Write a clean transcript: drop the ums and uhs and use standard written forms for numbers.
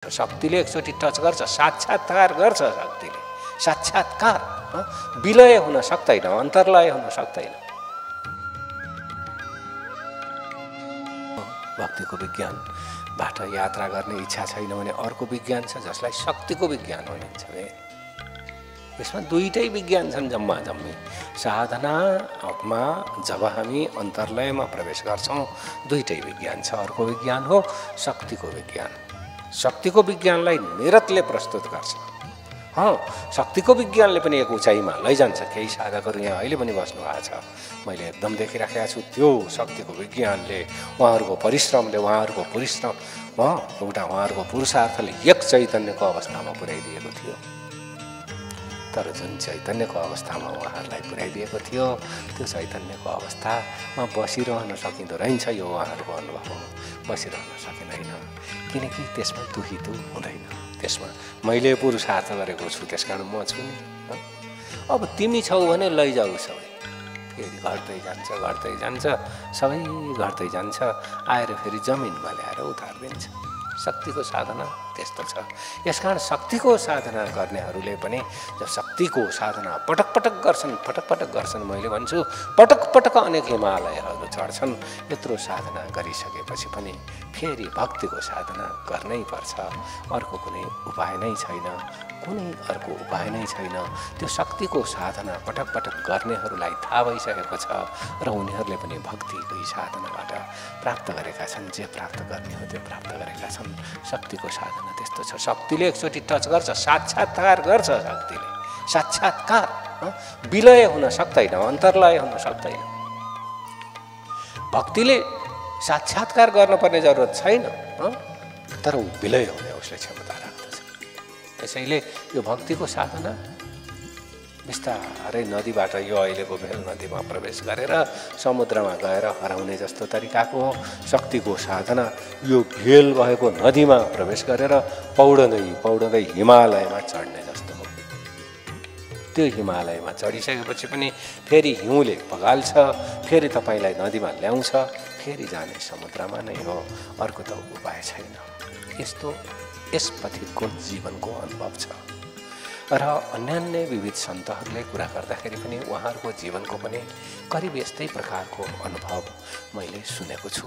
शक्तिले एकचोटि टच गर्छ, साक्षात्कार गर्छ। शक्तिले साक्षात्कार, विलय हुन सक्दैन, अन्तर्लय हुन सक्दैन। भक्तिको विज्ञानबाट यात्रा गर्ने इच्छा छैन भने अर्को विज्ञान छ जसलाई शक्तिको विज्ञान भनिन्छ। यसमा दुईटै विज्ञान छन् जम्मा जम्मी। साधनामा जब हामी अन्तर्लयमा प्रवेश गर्छौँ दुईटै विज्ञान छ। अर्को विज्ञान हो शक्तिको विज्ञान। शक्तिको विज्ञानलाई निरतले प्रस्तुत गर्छ। शक्तिको विज्ञानले पनि एक उचाइमा लैजान्छ। केही साधकहरू यहाँ अहिले पनि बस्नु भएको छ, मैले एकदम देखिराखेको छु। त्यो शक्तिको विज्ञानले उहाँहरूको परिश्रमले, उहाँहरूको पुरुषार्थले एक चैतन्यको अवस्थामा पुर्याइदिएको थियो। तर जुन चैतन्यको अवस्थामा उहाँहरूलाई पुर्याइदिएको थियो त्यो चैतन्यको अवस्थामा बसिरहन सकिँदो रहेछ। यो उहाँहरूको अनुभव हो, बसिरहन सकिँदैन, किनकि त्यसमा दुहितो हुँदैन। त्यसमा मैले पुरुषार्थ गरेको छु त्यस कारण म छु नि। अब तिमी छौ भने लैजाऊ सबै, फेरि घट्दै जान्छ, सबै घट्दै जान्छ, आएर फेरि जमिनमा ल्याएर उतारिदिन्छ। शक्तिको साधना त्यस्तो छ। यसकारण शक्तिको साधना गर्नेहरूले पनि जब शक्तिको साधना पटक पटक गर्छन्, मैले भन्छु पटक पटक अनेक हिमालयहरू चढ्छन्। यत्रो साधना गरिसकेपछि पनि फेरि भक्तिको साधना गर्नै पर्छ। अर्को कुनै उपाय नै छैन, अर्को उपाय नै छैन। त्यो शक्तिको साधना पटक पटक गर्नेहरूलाई थाहा भइसकेको छ र उनीहरूले पनि भक्तिको साधनाबाट प्राप्त गरेका छन्। जे प्राप्त गर्ने हो त्यो प्राप्त गरेका छन्। शक्तिको साधना त्यस्तो छ। शक्तिले एकचोटि टच गर्छ, साक्षात्कार गर्छ। शक्तिले साक्षात्कार, विलय हुन सक्दैन, अन्तर्लय हुन सक्दैन। भक्तिले साक्षात्कार गर्नुपर्ने जरुरत छैन, तर विलय हुने उसले क्षमता राख्दछ। त्यसैले यो भक्तिको साधना बिस्तारै नदीबाट यो अहिलेको भेल नदीमा प्रवेश गरेर समुद्रमा गएर हराउने जस्तो तरिकाको हो। शक्तिको साधना यो भेल भएको नदीमा प्रवेश गरेर पौडँदै हिमालयमा चढ्ने जस्तो हो। त्यो हिमालयमा चढिसकेपछि पनि फेरि हिउँले पगाल्छ, फेरि तपाईँलाई नदीमा ल्याउँछ, फेरि जाने समुद्रमा नै हो। अर्को त उपाय छैन। यस पथिकको जीवनको अनुभव छ। र अन्यान्य विविध सन्तहरूले कुरा गर्दाखेरि पनि उहाँहरूको जीवनको पनि करिब यस्तै प्रकारको अनुभव मैले सुनेको छु।